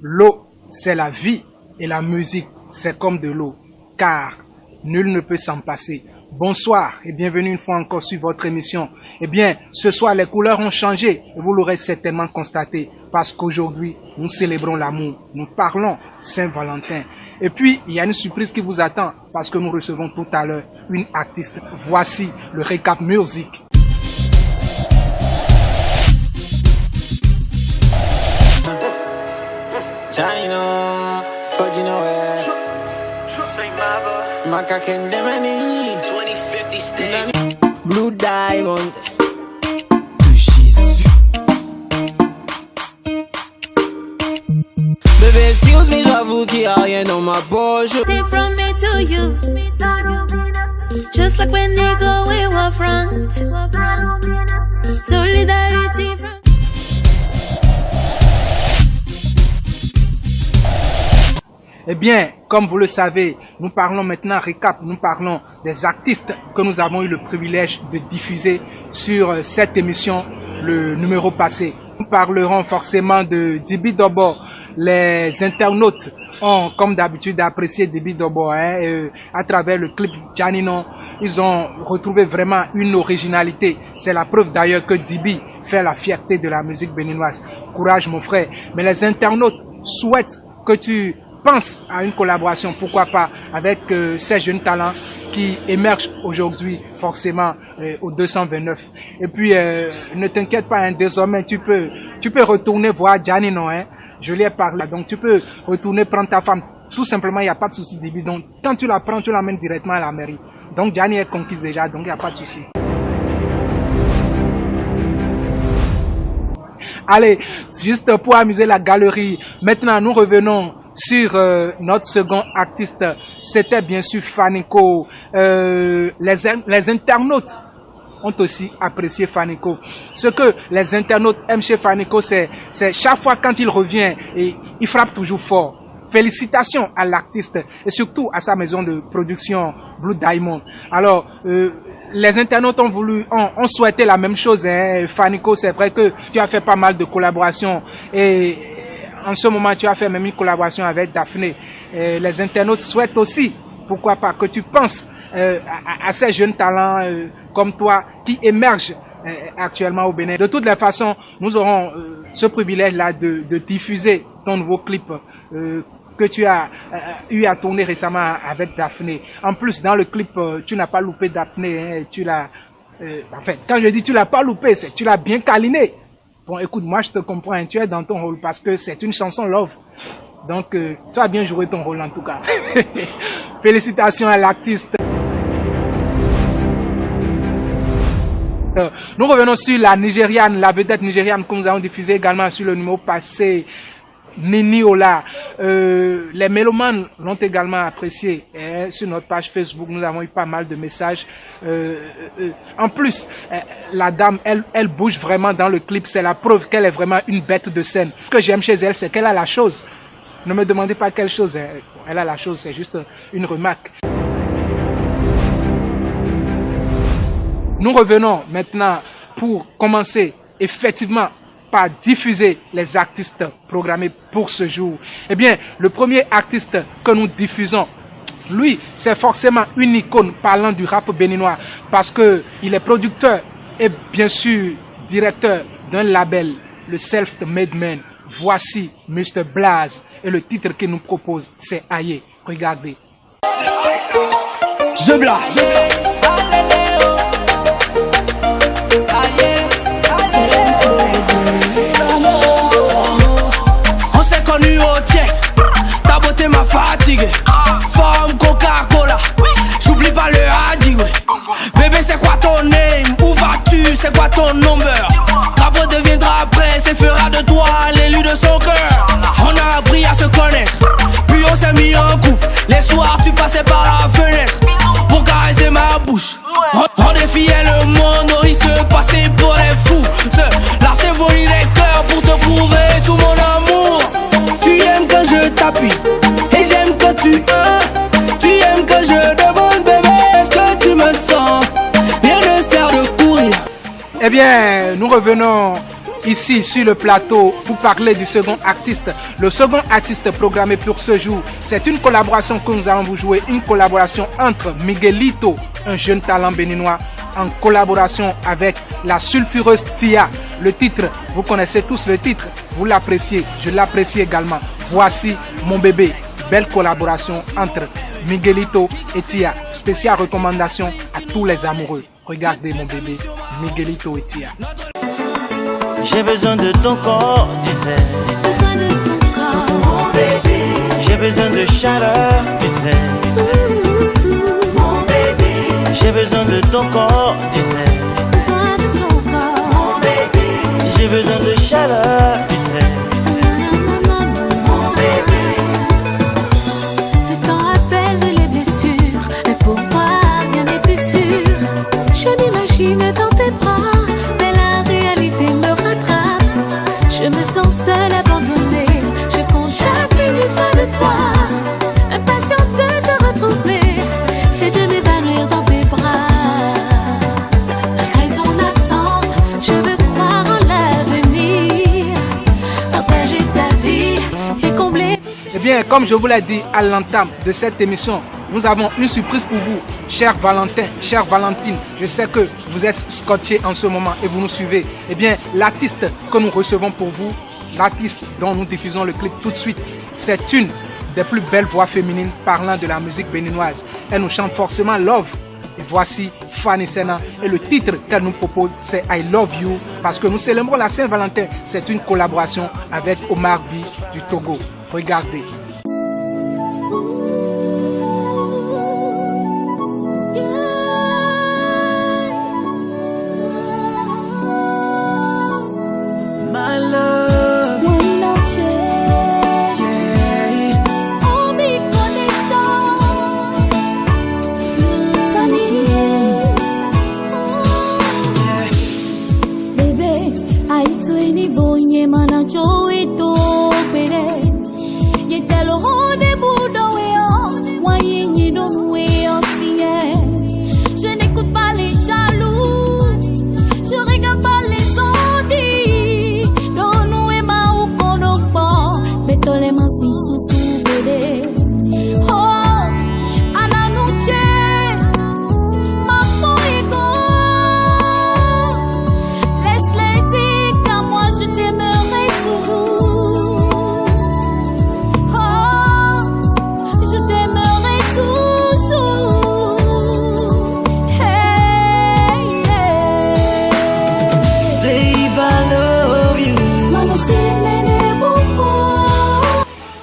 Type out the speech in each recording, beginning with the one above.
L'eau, c'est la vie et la musique, c'est comme de l'eau, car nul ne peut s'en passer. Bonsoir et bienvenue une fois encore sur votre émission. Eh bien, ce soir, les couleurs ont changé et vous l'aurez certainement constaté parce qu'aujourd'hui, nous célébrons l'amour, nous parlons Saint-Valentin. Et puis, il y a une surprise qui vous attend parce que nous recevons tout à l'heure une artiste. Voici le récap musique. China, Fudgino, Macaque and Demani, 2050 States, Blue Diamond, Jésus. Bébé, excuse me, j'avoue qu'il n'y a rien dans ma poche. From me to you, just like when they go, we were front. Solidarity from. Eh bien, comme vous le savez, nous parlons maintenant récap, nous parlons des artistes que nous avons eu le privilège de diffuser sur cette émission, le numéro passé. Nous parlerons forcément de Dibi Dobo. Les internautes ont, comme d'habitude, apprécié Dibi Dobo à travers le clip Janino. Ils ont retrouvé vraiment une originalité. C'est la preuve d'ailleurs que Dibi fait la fierté de la musique béninoise. Courage mon frère. Mais les internautes souhaitent que tu pense à une collaboration, pourquoi pas, avec ces jeunes talents qui émergent aujourd'hui forcément au 229. Et puis, ne t'inquiète pas, hein, désormais, tu peux retourner voir Gianni, non, hein, je lui ai parlé, donc tu peux retourner prendre ta femme, tout simplement, il n'y a pas de souci, début. Donc, quand tu la prends, tu l'amènes directement à la mairie. Donc, Gianni est conquise déjà, donc il n'y a pas de souci. Allez, juste pour amuser la galerie, maintenant, nous revenons sur notre second artiste, c'était bien sûr Fanico. Les internautes ont aussi apprécié Fanico. Ce que les internautes aiment chez Fanico, c'est chaque fois quand il revient, et il frappe toujours fort. Félicitations à l'artiste et surtout à sa maison de production Blue Diamond. Alors, les internautes ont souhaité la même chose. Hein. Fanico, c'est vrai que tu as fait pas mal de collaborations et en ce moment, tu as fait même une collaboration avec Daphné. Les internautes souhaitent aussi, pourquoi pas, que tu penses à ces jeunes talents comme toi qui émergent actuellement au Bénin. De toutes les façons, nous aurons ce privilège-là de diffuser ton nouveau clip que tu as eu à tourner récemment avec Daphné. En plus, dans le clip, tu n'as pas loupé Daphné. Hein, tu l'as, enfin, quand je dis tu l'as pas loupé, c'est tu l'as bien câliné. Bon, écoute, moi, je te comprends, hein, tu es dans ton rôle parce que c'est une chanson love. Donc, tu as bien joué ton rôle en tout cas. Félicitations à l'artiste. Nous revenons sur la Nigériane, la vedette nigériane que nous avons diffusée également sur le numéro passé. Nini Ola, les mélomanes l'ont également apprécié. Sur notre page Facebook, nous avons eu pas mal de messages. En plus, la dame, elle bouge vraiment dans le clip. C'est la preuve qu'elle est vraiment une bête de scène. Ce que j'aime chez elle, c'est qu'elle a la chose. Ne me demandez pas quelle chose. Elle a la chose, c'est juste une remarque. Nous revenons maintenant pour commencer effectivement par diffuser les artistes programmés pour ce jour. Eh bien, le premier artiste que nous diffusons, lui, c'est forcément une icône parlant du rap béninois parce que il est producteur et bien sûr directeur d'un label, le Self-Made Man. Voici Mr. Blaze et le titre qu'il nous propose, c'est Aïe. Regardez. The Blaze. On s'est connu au tien, ta beauté m'a fatigué. Forme Coca-Cola, j'oublie pas le hadi. Bébé, c'est quoi ton name? Où vas-tu? C'est quoi ton number? Cabo deviendra prince et fera de toi l'élu de son cœur. On a appris à se connaître, puis on s'est mis en couple. Les soirs, tu passais par la fenêtre pour caresser ma bouche. On défiait le monde, on risque de passer pour les fous. La symphonie des cœurs pour te prouver tout mon amour. Tu aimes quand je t'appuie et j'aime quand tu Tu aimes quand je demande bébé, est-ce que tu me sens? Rien ne sert de courir. Eh bien, nous revenons ici sur le plateau, vous parler du second artiste. Le second artiste programmé pour ce jour, c'est une collaboration que nous allons vous jouer, une collaboration entre Miguelito, un jeune talent béninois, en collaboration avec la sulfureuse Tia. Le titre, vous connaissez tous le titre, vous l'appréciez, je l'apprécie également. Voici mon bébé, belle collaboration entre Miguelito et Tia. Spéciale recommandation à tous les amoureux. Regardez mon bébé, Miguelito et Tia. J'ai besoin de ton corps, tu sais. Besoin de ton corps, Mon bébé. J'ai besoin de chaleur, tu sais. Mon bébé. J'ai besoin de ton corps, tu sais. besoin de ton corps. Mon bébé. J'ai besoin de chaleur, tu sais. Mon bébé. Le temps apaise les blessures, mais pour moi rien n'est plus sûr. Je m'imagine dans tes bras, mais la réalité me rattrape. Je me sens seule, abandonnée. Je compte chaque minute près de toi, impatiente de te retrouver et de m'évanouir dans tes bras. Malgré ton absence, je veux croire en l'avenir, partager ta vie et combler. Eh bien, comme je vous l'ai dit à l'entame de cette émission, nous avons une surprise pour vous, cher Valentin, chère Valentine. Je sais que vous êtes scotchés en ce moment et vous nous suivez. Eh bien, l'artiste que nous recevons pour vous, l'artiste dont nous diffusons le clip tout de suite, c'est une des plus belles voix féminines parlant de la musique béninoise. Elle nous chante forcément Love. Et voici Fanny Sena. Et le titre qu'elle nous propose, c'est I Love You. Parce que nous célébrons la Saint-Valentin. C'est une collaboration avec Omar Di du Togo. Regardez. My love, yeah. Je n'écoute pas les jaloux, je regarde pas les ondits. Donne-nous et ma ou konopo, betole masi susu bébé. Oh, ananuche, ma foigo. Laisse-les dire qu'à moi je t'aimerai toujours. Oh, je t'aimerai toujours. Hey, hey. Babe, I love you. Mano, si m'aimais beaucoup.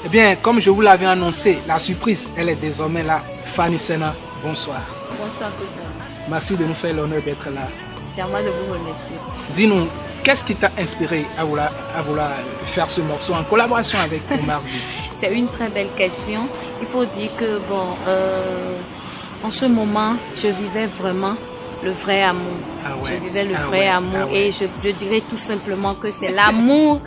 Eh bien, comme je vous l'avais annoncé, la surprise, elle est désormais là. Fanny Sena, bonsoir. Bonsoir Koka. Merci de nous faire l'honneur d'être là. C'est à moi de vous remercier. Dis-nous, qu'est-ce qui t'a inspiré à vouloir faire ce morceau en collaboration avec Omar Di? C'est une très belle question. Il faut dire que en ce moment, je vivais vraiment le vrai amour. Ah ouais. Je vivais le Ah vrai ouais. amour Ah ouais. et je dirais tout simplement que c'est l'amour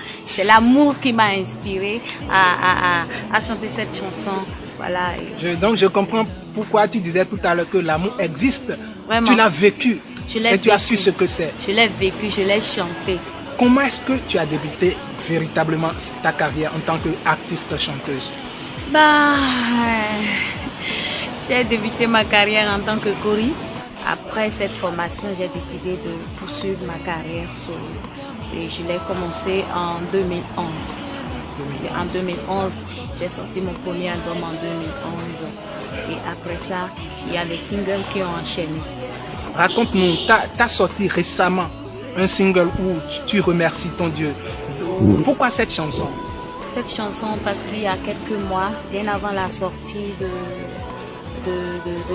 qui m'a inspiré à chanter cette chanson. Voilà. Donc je comprends pourquoi tu disais tout à l'heure que l'amour existe. Vraiment. Tu l'as vécu Je l'ai et tu as vécu. su ce que c'est. Je l'ai vécu, je l'ai chanté. Comment est-ce que tu as débuté véritablement ta carrière en tant qu'artiste chanteuse? J'ai débuté ma carrière en tant que choriste. Après cette formation, j'ai décidé de poursuivre ma carrière solo. Et je l'ai commencé en 2011. En 2011, j'ai sorti mon premier album en 2011. Et après ça, il y a les singles qui ont enchaîné. Raconte-nous, tu as sorti récemment un single où tu remercies ton Dieu. Pourquoi cette chanson? Cette chanson, parce qu'il y a quelques mois, bien avant la sortie de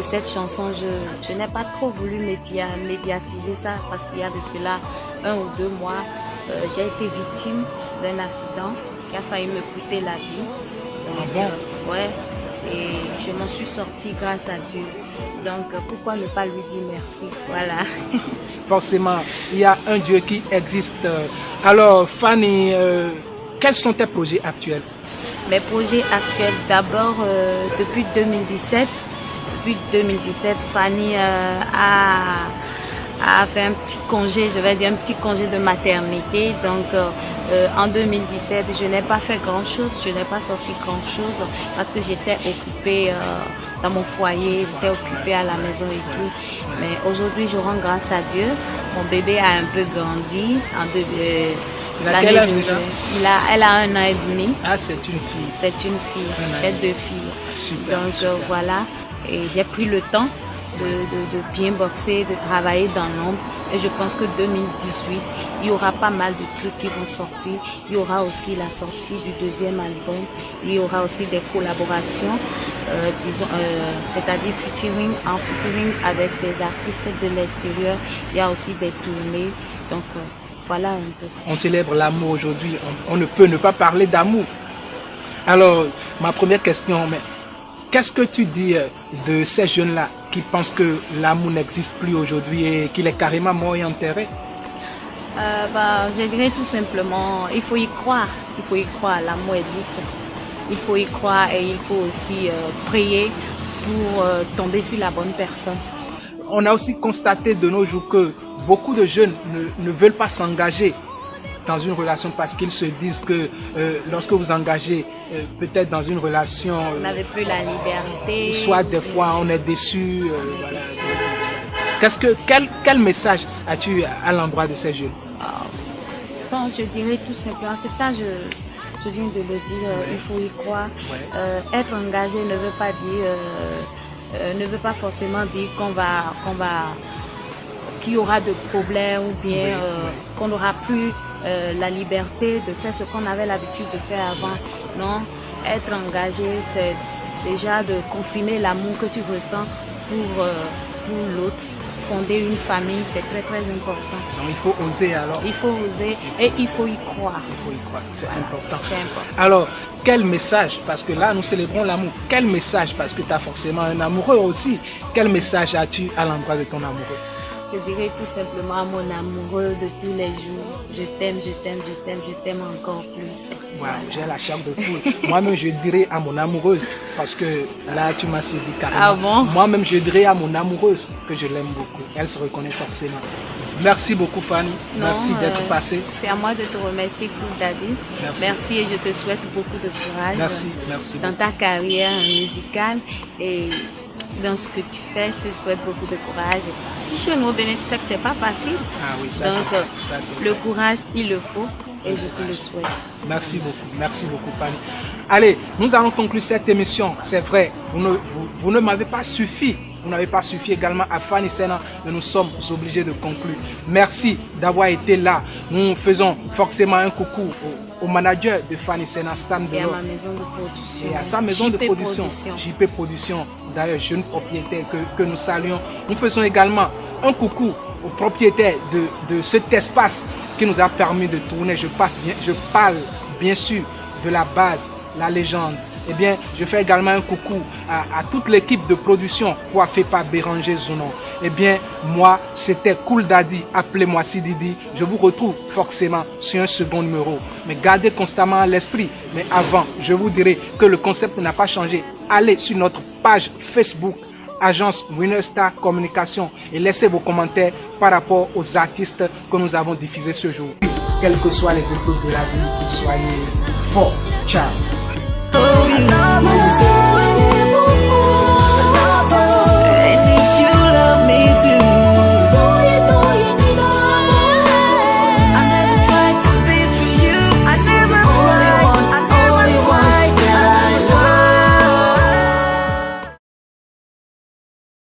cette chanson, je n'ai pas trop voulu médiatiser ça parce qu'il y a de cela 1 ou 2 mois, j'ai été victime d'un accident qui a failli me coûter la vie. Donc, ouais, et je m'en suis sortie grâce à Dieu. Donc pourquoi ne pas lui dire merci? Voilà. Forcément, il y a un Dieu qui existe. Alors Fanny, quels sont tes projets actuels? Mes projets actuels, d'abord depuis 2017, Fanny a a fait un petit congé, je vais dire un petit congé de maternité. Donc en 2017, je n'ai pas fait grand-chose, je n'ai pas sorti grand-chose parce que j'étais occupée dans mon foyer, j'étais occupée à la maison et tout. Mais aujourd'hui, je rends grâce à Dieu. Mon bébé a un peu grandi. Il a quel âge déjà? Elle a 1 an et demi. Ah, c'est une fille. C'est une fille. J'ai 2 filles. Super. Donc voilà, et j'ai pris le temps de bien boxer, de travailler dans l'ombre. Et je pense que 2018, il y aura pas mal de trucs qui vont sortir. Il y aura aussi la sortie du 2e album. Il y aura aussi des collaborations, c'est-à-dire featuring avec des artistes de l'extérieur. Il y a aussi des tournées. Donc voilà un peu. On célèbre l'amour aujourd'hui. On ne peut ne pas parler d'amour. Alors, ma première question, mais qu'est-ce que tu dis de ces jeunes-là qui pensent que l'amour n'existe plus aujourd'hui et qu'il est carrément mort et enterré? Je dirais tout simplement, il faut y croire. Il faut y croire, l'amour existe. Il faut y croire et il faut aussi prier pour tomber sur la bonne personne. On a aussi constaté de nos jours que beaucoup de jeunes ne veulent pas s'engager dans une relation parce qu'ils se disent que lorsque vous engagez peut-être dans une relation, vous n'avez plus la liberté. Soit des fois on est déçu. Voilà. Quel message as-tu à l'endroit de ces jeunes? Bon, je dirais tout simplement, c'est ça, je viens de le dire, il faut y croire. Ouais. Être engagé ne veut pas dire, ne veut pas forcément dire qu'il y aura de problèmes ou bien qu'on n'aura plus la liberté de faire ce qu'on avait l'habitude de faire avant. Non, être engagé, c'est déjà de confirmer l'amour que tu ressens pour l'autre. Fonder une famille, c'est très très important. Donc il faut oser alors. Il faut oser et il faut y croire. Il faut y croire, c'est important. C'est important. Alors, quel message, parce que là nous célébrons l'amour, quel message, parce que tu as forcément un amoureux aussi, quel message as-tu à l'endroit de ton amoureux? Je dirais tout simplement à mon amoureux de tous les jours, je t'aime, je t'aime, je t'aime, je t'aime encore plus. Wow, j'ai la chair de poule. Moi-même, je dirais à mon amoureuse, parce que là, tu m'as séduit carrément. Ah bon? Moi-même, je dirais à mon amoureuse que je l'aime beaucoup. Elle se reconnaît forcément. Merci beaucoup, Fanny. Merci d'être passée. C'est à moi de te remercier, Cool Daddy. Merci et je te souhaite beaucoup de courage. Merci. Dans ta carrière musicale et dans ce que tu fais, je te souhaite beaucoup de courage. Si chez nous au Bénin, tu sais que c'est pas facile. Ah oui, donc le courage, il le faut et je te le souhaite. Merci beaucoup, Fanny. Allez, nous allons conclure cette émission. C'est vrai, vous ne m'avez pas suffi. Vous n'avez pas suffi également à Fanny Sena, mais nous sommes obligés de conclure. Merci d'avoir été là. Nous faisons forcément un coucou au manager de Fanny Sena, Stan Delors. Et à ma maison de production. Et à sa maison de production, JP Production, d'ailleurs jeune propriétaire que nous saluons. Nous faisons également un coucou au propriétaire de cet espace qui nous a permis de tourner. Je parle bien sûr de la base, la légende. Eh bien, je fais également un coucou à toute l'équipe de production coiffée par Béranger Zounon. Eh bien, moi, c'était Cool Daddy, appelez-moi Sididi. Je vous retrouve forcément sur un second numéro. Mais gardez constamment à l'esprit. Mais avant, je vous dirai que le concept n'a pas changé. Allez sur notre page Facebook, Agence Winner Star Communication, et laissez vos commentaires par rapport aux artistes que nous avons diffusés ce jour. Quelles que soient les épreuves de la vie, soyez forts. Ciao.